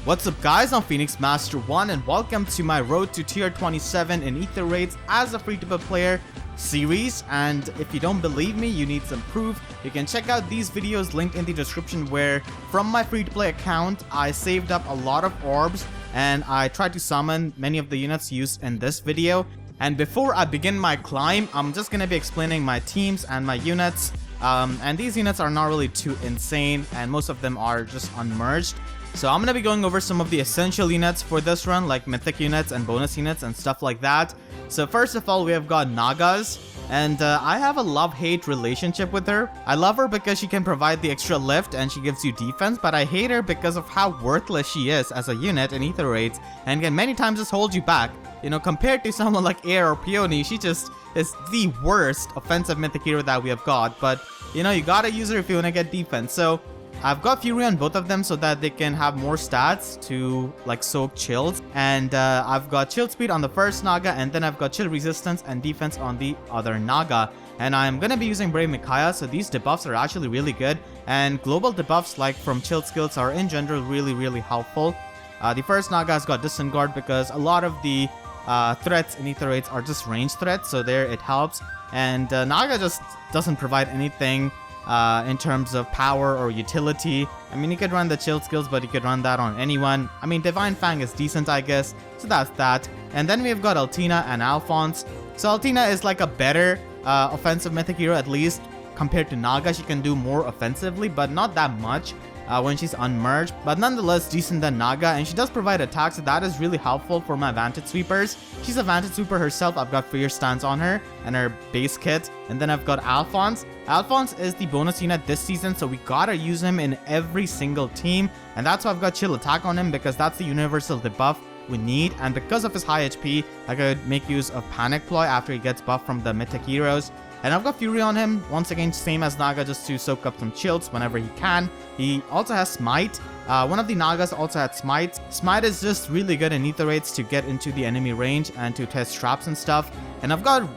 What's up guys, I'm Phoenix Master 1 and welcome to my Road to Tier 27 in Aether Raids as a free-to-play player series. And if you don't believe me, you need some proof, you can check out these videos linked in the description where from my free-to-play account I saved up a lot of orbs and I tried to summon many of the units used in this video. And before I begin my climb, I'm just going to be explaining my teams and my units. And these units are not really too insane and most of them are just unmerged. So I'm going to be going over some of the essential units for this run, like mythic units and bonus units and stuff like that. So first of all, we have got Nagas, and I have a love-hate relationship with her. I love her because she can provide the extra lift and she gives you defense, but I hate her because of how worthless she is as a unit in Aether Raids and can many times just hold you back. You know, compared to someone like Air or Peony, she just is the worst offensive mythic hero that we have got. But, you know, you gotta use her if you wanna get defense. So I've got Fury on both of them so that they can have more stats to like soak chills, and I've got chill speed on the first Naga, and then I've got chill resistance and defense on the other Naga. And I'm gonna be using Brave Micaiah, so these debuffs are actually really good, and global debuffs like from chill skills are in general really helpful. The first Naga has got Distant Guard because a lot of the threats in Aether Raids are just ranged threats, so there it helps. And Naga just doesn't provide anything in terms of power or utility. I mean, you could run the chill skills, but you could run that on anyone. I mean, Divine Fang is decent, I guess, so that's that. And then we've got Altina and Alfonse. So Altina is like a better offensive mythic hero, at least compared to Naga. She can do more offensively, but not that much when she's unmerged, but nonetheless decent than Naga, and she does provide attacks, so that is really helpful for my Vantage Sweepers. She's a Vantage Sweeper herself. I've got Fierce Stance on her and her base kit, and then I've got Alfonse. Alfonse is the bonus unit this season, so we gotta use him in every single team, and that's why I've got Chill Attack on him, because that's the universal debuff we need, and because of his high HP, I could make use of Panic Ploy after he gets buffed from the Mythic Heroes. And I've got Fury on him, once again same as Naga, just to soak up some chills whenever he can. He also has Smite. One of the Nagas also had Smite. Smite is just really good in Aether Raids to get into the enemy range and to test traps and stuff. And I've got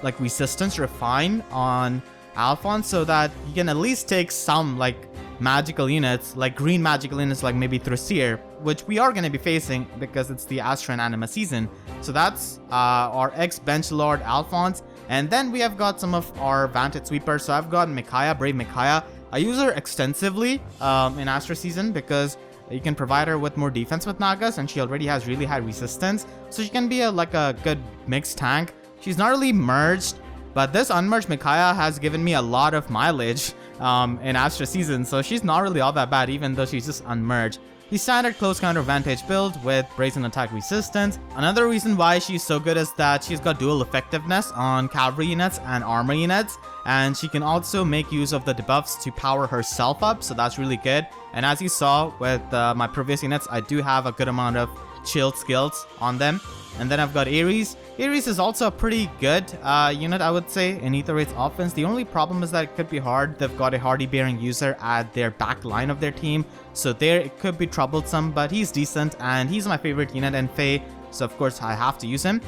like Resistance Refine on Alfonse so that you can at least take some like magical units, like green magical units like maybe Thracier, which we are going to be facing because it's the Astra and Anima season. So that's our ex-Bench Lord Alfonse. And then we have got some of our Vantage Sweepers. So I've got Micaiah, Brave Micaiah. I use her extensively in Astra season because you can provide her with more defense with Nagas, and she already has really high resistance. So she can be like a good mixed tank. She's not really merged, but this unmerged Micaiah has given me a lot of mileage in Astra season. So she's not really all that bad, even though she's just unmerged. The standard close counter Vantage build with brazen attack resistance. Another reason why she's so good is that she's got dual effectiveness on cavalry units and armor units, and she can also make use of the debuffs to power herself up, so that's really good. And as you saw with my previous units, I do have a good amount of chilled skills on them. And then I've got Ares. Ares is also a pretty good unit, I would say, in Aether Raids Offense. The only problem is that it could be hard. They've got a Hardy Bearing user at their back line of their team, so there it could be troublesome, but he's decent and he's my favorite unit in FEH, so of course I have to use him.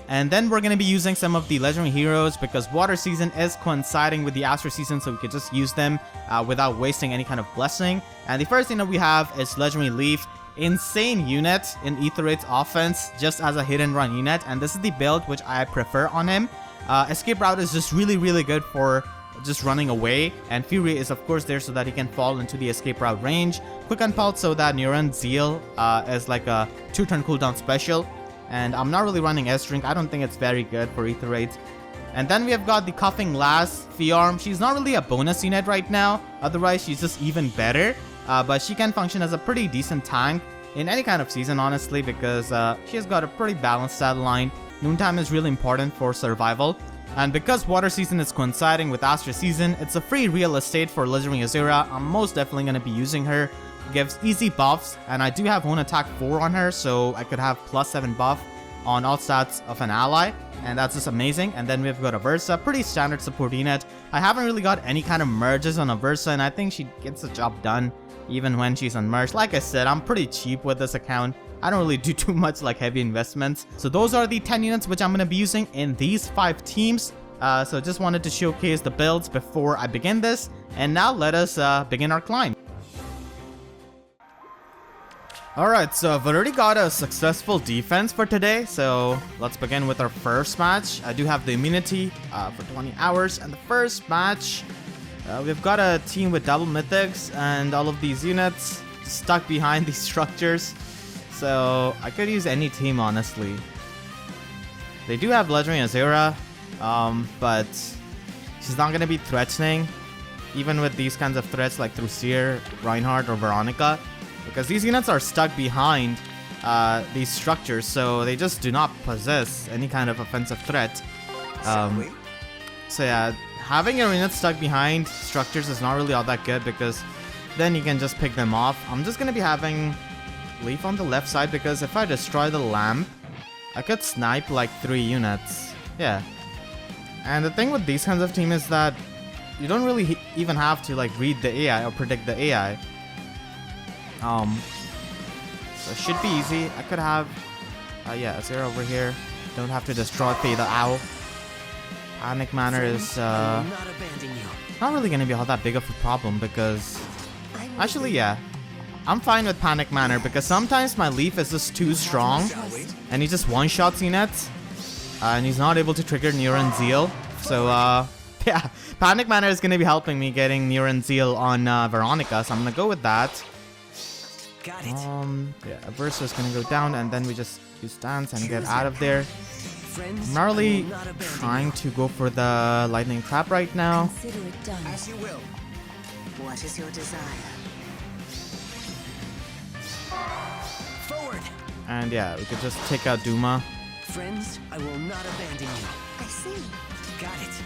And then we're going to be using some of the legendary heroes because water season is coinciding with the Astra season, so we could just use them without wasting any kind of blessing. And the first thing that we have is legendary Leif. Insane unit in Aether Raids Offense, just as a hit and run unit, and this is the build which I prefer on him. Escape route is just really good for just running away, and Fury is of course there so that he can fall into the escape route range. Quick and Pulse so that Neuron Zeal is like a 2-turn cooldown special, and I'm not really running S-Drink. I don't think it's very good for Aether Raids. And then we have got the Cuffing Lass Fjorm. She's not really a bonus unit right now, otherwise she's just even better. But she can function as a pretty decent tank in any kind of season, honestly, because she has got a pretty balanced stat line. Noontime is really important for survival. And because water season is coinciding with Astra season, it's a free real estate for legendary Azura. I'm most definitely going to be using her. Gives easy buffs, and I do have Own Attack 4 on her, so I could have +7 buff on all stats of an ally, and that's just amazing. And then we've got Aversa, pretty standard support unit. I haven't really got any kind of merges on Aversa, and I think she gets the job done even when she's unmerged. Like I said, I'm pretty cheap with this account. I don't really do too much like heavy investments. So those are the 10 units which I'm going to be using in these 5 teams. So just wanted to showcase the builds before I begin this. And now let us begin our climb. Alright, so I've already got a successful defense for today, so let's begin with our first match. I do have the immunity for 20 hours, and the first match, we've got a team with double mythics and all of these units stuck behind these structures, so I could use any team, honestly. They do have legendary Azura, but she's not going to be threatening, even with these kinds of threats like through Seer, Reinhardt, or Veronica. Because these units are stuck behind these structures, so they just do not possess any kind of offensive threat. So yeah, having your units stuck behind structures is not really all that good, because then you can just pick them off. I'm just going to be having Leif on the left side, because if I destroy the lamp, I could snipe like 3 units. Yeah. And the thing with these kinds of teams is that you don't really even have to like read the AI or predict the AI. So it should be easy. I could have, yeah, Azura over here. Don't have to destroy the owl. Panic Manor is, not really gonna be all that big of a problem, because, actually, yeah. I'm fine with Panic Manor, because sometimes my Leif is just too strong, and he just one-shots units, and he's not able to trigger Neuron Zeal. So, yeah, Panic Manor is gonna be helping me getting Neuron Zeal on Veronica, so I'm gonna go with that. Got it. Yeah, Aversa is gonna go down, and then we just use dance and get out of there. I'm not really trying to go for the lightning trap right now. Consider it done. As you will. What is your desire? Forward. And yeah, we could just take out Duma. Friends, I will not abandon you. I see. Got it.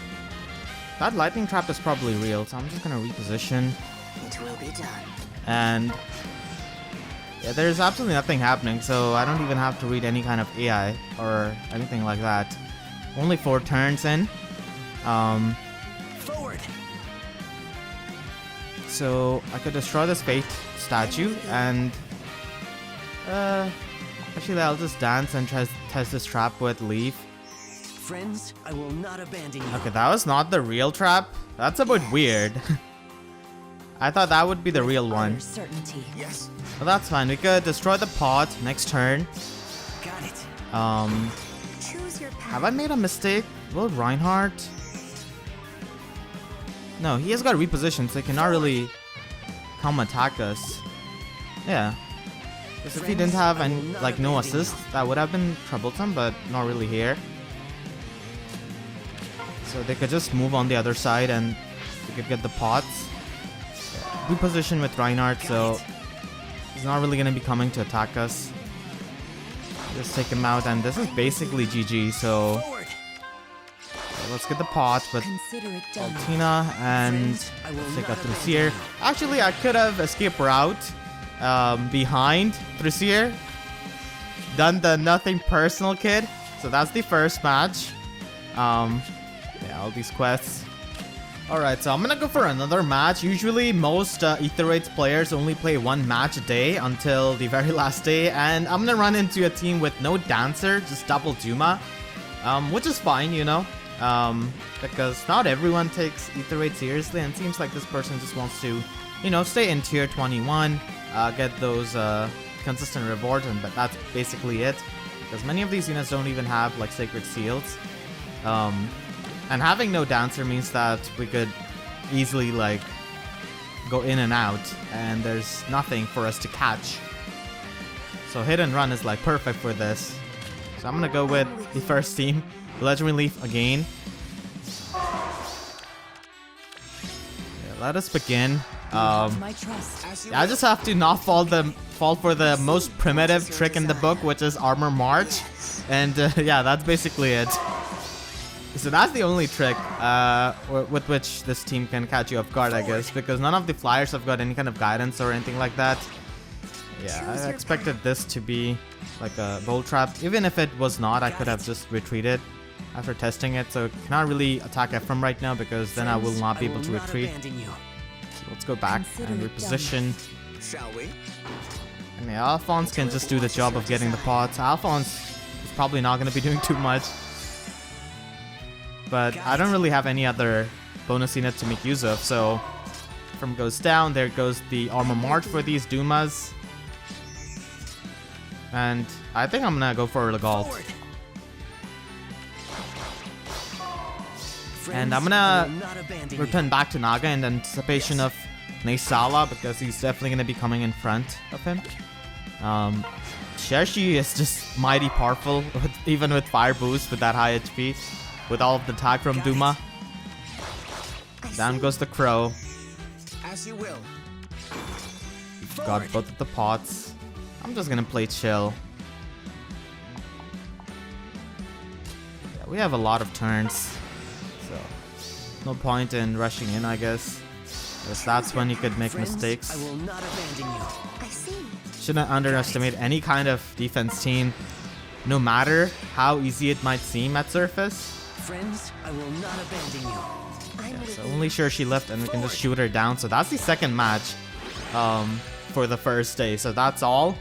That lightning trap is probably real, so I'm just gonna reposition. It will be done. And yeah, there's absolutely nothing happening, so I don't even have to read any kind of AI or anything like that. Only 4 turns in. Forward. So I could destroy this Fate statue, and actually I'll just dance and test this trap with Leif. Friends, I will not abandon you. Okay, that was not the real trap. That's a bit weird. I thought that would be the real one. Certainty. Yes. But that's fine. We could destroy the pot next turn. Got it. Choose your path. Have I made a mistake? Will Reinhardt? No, he has got repositioned, so he cannot really come attack us. Yeah. Because if he didn't have any, like, no assist, that would have been troublesome, but not really here. So they could just move on the other side, and we could get the pots. Reposition with Reinhardt, so he's not really going to be coming to attack us. Just take him out, and this is basically GG, so Forward. let's get the pot with Consider it done. Altina, and take out Seer. Actually, I could have escaped route behind Seer. Done the nothing personal kid. So that's the first match. Yeah, all these quests. Alright, so I'm gonna go for another match. Usually most Aether Raids players only play 1 match a day until the very last day, and I'm gonna run into a team with no dancer, just double Duma, which is fine, you know, because not everyone takes Aether Raid seriously, and it seems like this person just wants to, you know, stay in tier 21, get those consistent rewards, and that's basically it, because many of these units don't even have like sacred seals. And having no dancer means that we could easily like go in and out, and there's nothing for us to catch. So hit and run is like perfect for this. So I'm gonna go with the first team, Legendary Leif again. Yeah, let us begin. My trust. I just have to not fall for the most primitive trick in the book, which is Armor March, and yeah, that's basically it. So that's the only trick with which this team can catch you off guard, I guess, because none of the flyers have got any kind of guidance or anything like that. Yeah, I expected this to be like a gold trap. Even if it was not, I could have just retreated after testing it. So I cannot really attack Ephraim right now, because then I will not be able to retreat. So let's go back and reposition. Shall we? And yeah, Alfonse can just do the job of getting the pots. Alfonse is probably not going to be doing too much. But I don't really have any other bonus unit to make use of, so Ephraim goes down. There goes the Armor March for these Dumas. And I think I'm gonna go for the gold. Forward. And I'm Friends, gonna I will not abandon return back to Naga in anticipation of Naysala because he's definitely gonna be coming in front of him. Shershi is just mighty powerful, even with fire boost with that high HP, with all of the attack from Duma. Down goes the crow. you. As you will. Got both of the pots. I'm just gonna play chill. Yeah, we have a lot of turns, so no point in rushing in, I guess. Because that's when you could make Friends, mistakes. I will not abandon you. I see. Shouldn't underestimate any kind of defense team, no matter how easy it might seem at surface. Friends, I will not abandon you. I'm with So you. only sure she left and we can just shoot her down. So that's the second match for the first day. So that's all.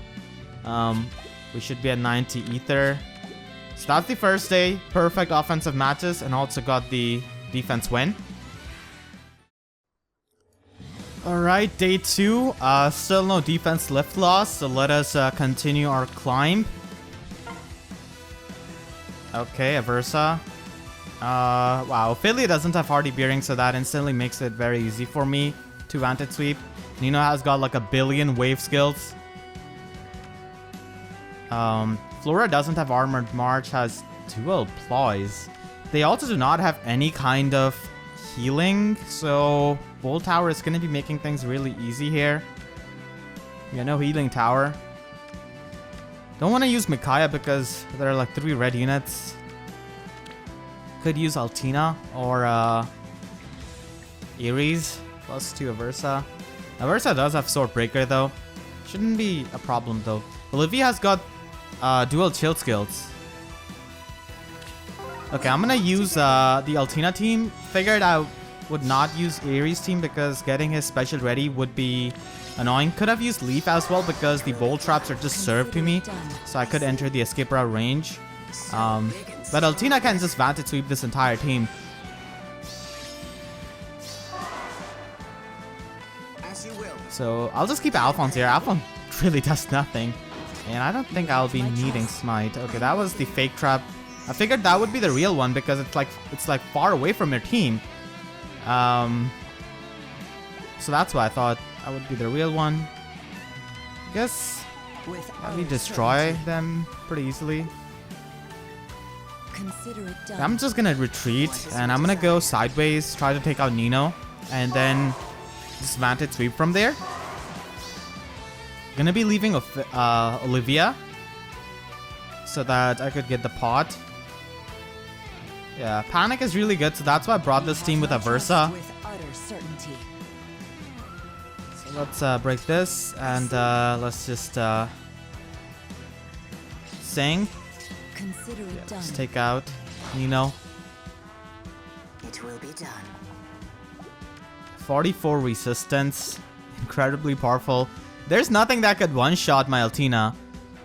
We should be at 90 Aether. So that's the first day. Perfect offensive matches and also got the defense win. Alright, day 2. Still no defense lift loss. So let us continue our climb. Okay, Aversa. Wow, Ophelia doesn't have hardy bearing, so that instantly makes it very easy for me to vantage sweep. Nino has got like a billion wave skills. Flora doesn't have armored march, has dual ploys. They also do not have any kind of healing, so Bolt Tower is going to be making things really easy here. Yeah, no healing tower. Don't want to use Micaiah because there are like 3 red units. Could use Altina or Ares plus 2 Aversa. Aversa does have Sword Breaker though. Shouldn't be a problem though. Olivia has got dual chill skills. Okay, I'm gonna use the Altina team. Figured I would not use Ares team because getting his special ready would be annoying. Could have used Leif as well because the bolt traps are just served to me, so I could enter the escape route range. But Altina can just vantage sweep this entire team. As you will. So I'll just keep Alfonse here. Alfonse really does nothing. And I don't think I'll be needing Smite. Okay, that was the fake trap. I figured that would be the real one because it's like far away from your team. So that's why I thought that would be the real one. Guess we destroy them pretty easily. Consider it done. I'm just gonna retreat and I'm gonna go sideways, try to take out Nino, and then just vantage sweep from there. Gonna be leaving Olivia so that I could get the pot. Yeah, Panic is really good, so that's why I brought this team with Aversa. With utter certainty. So let's break this and let's just sing. Consider it done. Let's take out Nino. It will be done. 44 resistance, incredibly powerful. There's nothing that could one-shot my Altina.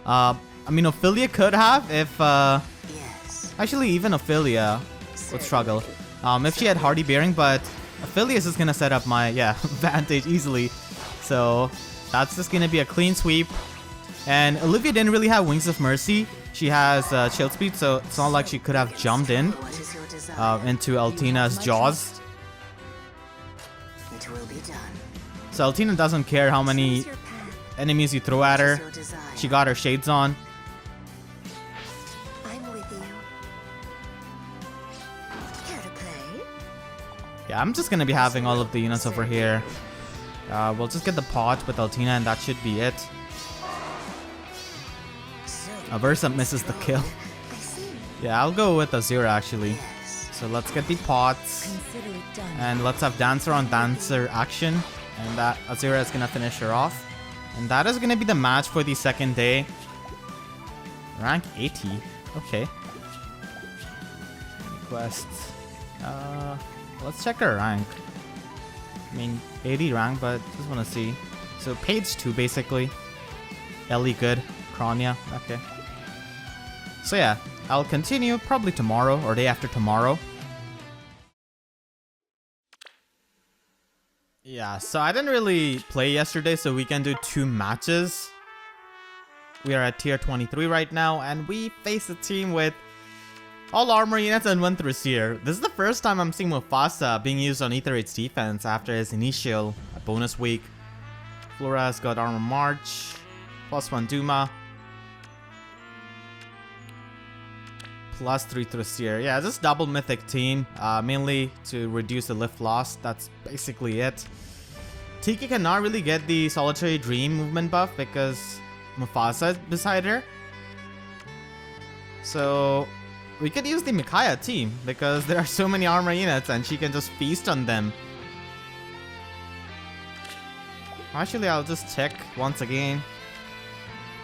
I mean, Ophelia could have if Yes. actually even Ophelia would struggle if she had hardy bearing, but Ophelia is just gonna set up my vantage easily. So that's just gonna be a clean sweep. And Olivia didn't really have Wings of Mercy. She has shield speed, so it's not like she could have jumped in What is your desire? into Altina's jaws. It will be done. So Altina doesn't care how many Choose your path. enemies you throw at her. Your desire. She got her shades on. I'm with you. Care to play? Yeah, I'm just gonna be having all of the units over here. We'll just get the pot with Altina and that should be it. So, Aversa misses the kill. I see. Yeah, I'll go with Azura actually. Yes. So let's get the pots. Consider it done. And let's have Dancer on Dancer action. And that Azura is gonna finish her off. And that is gonna be the match for the second day. Rank 80. Okay. Quests. Let's check her rank. I mean, 80 rank, but just wanna see. So page 2 basically. Ellie good. Kronia. Okay. So yeah, I'll continue probably tomorrow or day after tomorrow. Yeah, so I didn't really play yesterday, so we can do 2 matches. We are at tier 23 right now, and we face a team with all armor units and 1 through tier. This is the first time I'm seeing Mufasa being used on Aether Raids Defense after his initial bonus week. Flora's got armor march, +1 Duma, +3 through tier. Yeah, this double mythic team, mainly to reduce the lift loss. That's basically it. Tiki cannot really get the Solitary Dream movement buff because Mufasa is beside her. So we could use the Micaiah team because there are so many armor units and she can just feast on them. Actually, I'll just check once again.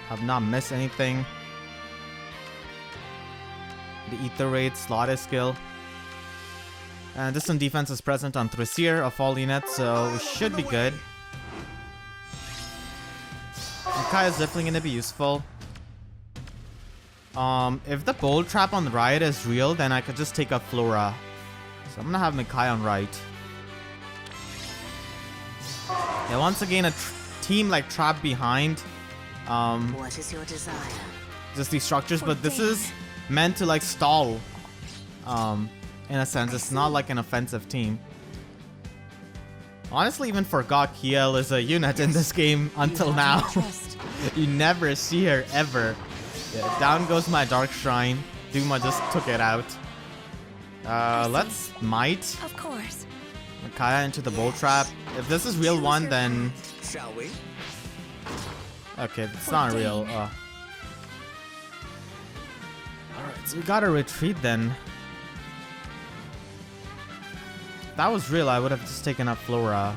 Have not missed anything. The Aether Raid slotted skill. And distant defense is present on Thrasier of all units, so we should be good. Micaiah is definitely gonna be useful. If the bolt trap on the right is real, then I could just take up Flora. So I'm gonna have Micaiah on right. Yeah, once again, a team like trapped behind. What is your desire? Just these structures, but this is meant to like stall. In a sense, it's not like an offensive team. Honestly, even forgot Kiel is a unit in this game until now. You never see her ever. Yeah, down goes my Dark Shrine. Duma just took it out. Let's might. Of course. Micaiah into the bolt trap. If this is real one, then Shall we? okay, it's not real. Alright, so we gotta retreat then. If that was real, I would have just taken up Flora.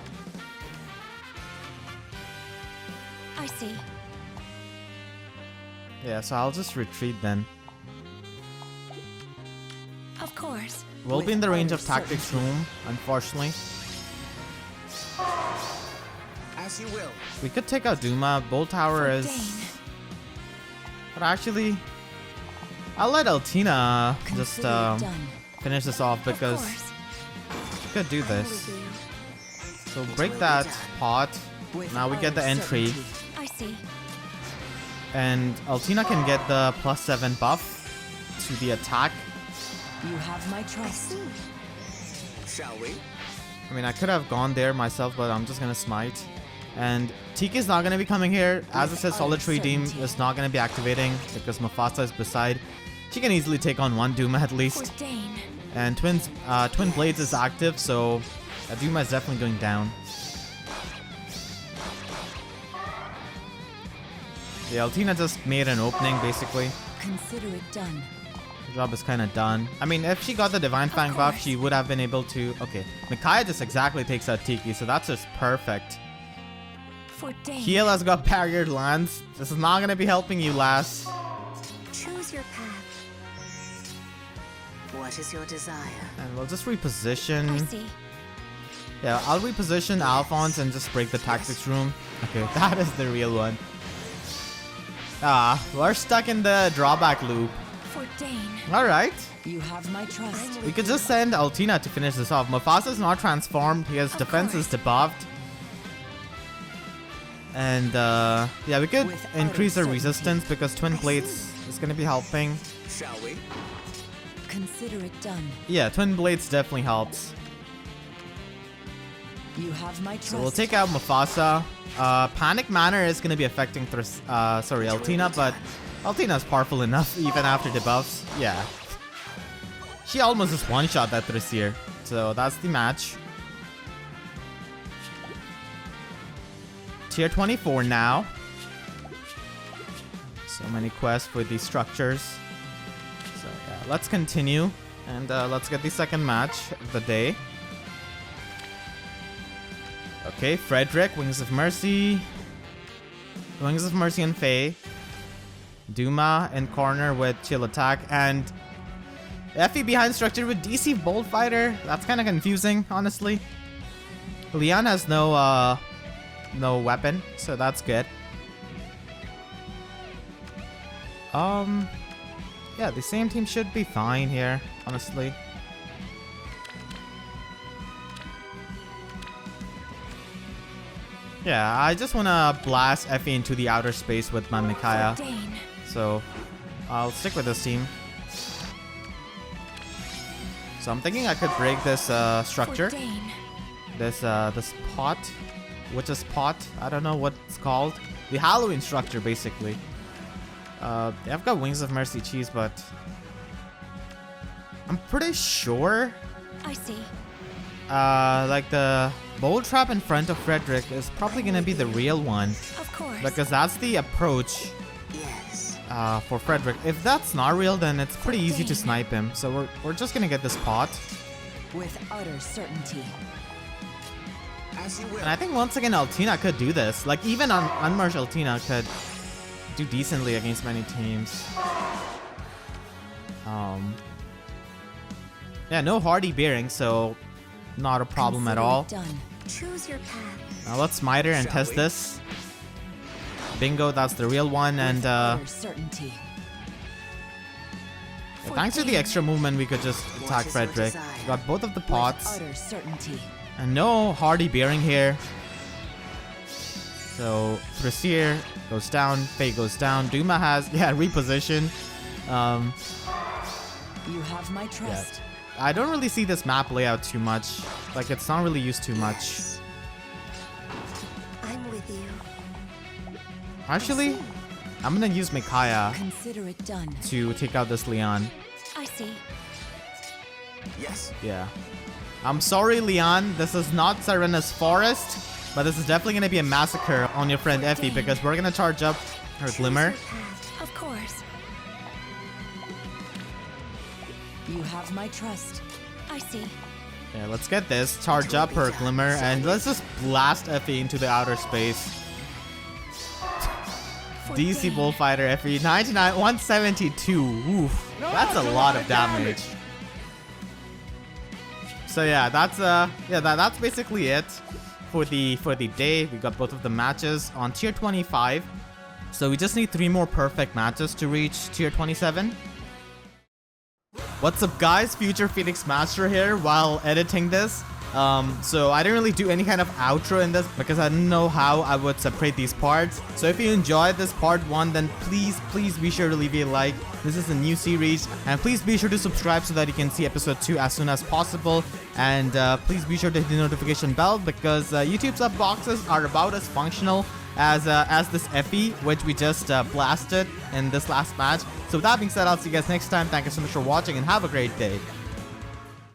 I see. Yeah, so I'll just retreat then. Of course. We'll be in the range of Tactics Room, unfortunately. As you will. We could take out Duma. Bolt Tower is... But actually, I'll let Altina just finish this off because she could do this. So break that pot. Now we get the entry. I see. And Altina can get the +7 buff to the attack. You have my trust. Shall we? I mean, I could have gone there myself, but I'm just gonna smite. And Tiki's not gonna be coming here. As I said, Solitary Dream is not gonna be activating because Mufasa is beside. She can easily take on 1 Duma at least. And Twin Blades is active, so Duma is definitely going down. Yeah, Altina just made an opening basically. Consider it done. The job is kind of done. I mean, if she got the Divine Fang buff, she would have been able to... Okay, Micaiah just exactly takes out Tiki, so that's just perfect. Kiel has got barriered lands. This is not going to be helping you, lass. Choose your path. What is your desire? And we'll just reposition. I see. Yeah, I'll reposition Alfonse and just break the Tactics Room. Okay, that is the real one. Ah, we're stuck in the drawback loop. Alright. You have my trust. We could just send Altina to finish this off. Mufasa's not transformed. His defense is debuffed. And yeah, we could increase the resistance because Twin Blades is going to be helping. Shall we? Consider it done. Yeah, Twin Blades definitely helps. You have my trust. So we'll take out Mufasa. Panic Manor is going to be affecting Altina, but Altina is powerful enough even after debuffs. Yeah. She almost just one-shot that Thrasier. So that's the match. Tier 24 now. So many quests for these structures. So yeah, let's continue. And let's get the second match of the day. Okay, Frederick, Wings of Mercy. Wings of Mercy and Faye. Duma in corner with Chill Attack. And Effie behind structure with DC Bolt Fighter. That's kind of confusing, honestly. Leon has no weapon, so that's good. Yeah, the same team should be fine here, honestly. Yeah, I just want to blast FE into the outer space with my Micaiah. Dane. So I'll stick with this team. So I'm thinking I could break this structure. This pot. Which is pot? I don't know what it's called. The Halloween structure, basically. I've got Wings of Mercy cheese, but I'm pretty sure I see. like the bowl trap in front of Frederick is probably gonna be the real one, Of course. because that's the approach Yes. for Frederick. If that's not real, then it's pretty easy to snipe him. So we're just gonna get this pot. With utter certainty. As you will. And I think once again Altina could do this. Like even on unmerged Altina could do decently against many teams. Yeah, no hardy bearing, so not a problem at Consider all. it done. Choose your path. Now let's smite her and Shall test we? this. Bingo, that's the real one. And Utter certainty. thanks to the extra movement, we could just attack is your Frederick. desire? Got both of the With pots. utter certainty. And no hardy bearing here. So Thrasier goes down, Faye goes down. Duma has, yeah, reposition. You have my trust. I don't really see this map layout too much. Like it's not really used too much. Yes. I'm with you. Actually, I'm gonna use Micaiah Consider it done. to take out this Leon. I see. Yes. Yeah. I'm sorry, Leon. This is not Serena's Forest, but this is definitely gonna be a massacre on your friend Effie because we're gonna charge up her Glimmer. Of course. You have my trust. I see. Yeah, let's get this. Charge up her Glimmer and let's just blast Effie into the outer space. For DC Dane. Bullfighter Effie 99 172. Oof. That's a lot of damage. So yeah, that's basically it for the day. We got both of the matches on tier 25. So we just need 3 more perfect matches to reach tier 27. What's up guys, Future Phoenix Master here while editing this. So I didn't really do any kind of outro in this because I didn't know how I would separate these parts. So if you enjoyed this part 1, then please be sure to leave a like. This is a new series, and please be sure to subscribe so that you can see episode 2 as soon as possible. And please be sure to hit the notification bell because YouTube sub boxes are about as functional as this FE, which we just blasted in this last match. So with that being said, I'll see you guys next time. Thank you so much for watching and have a great day.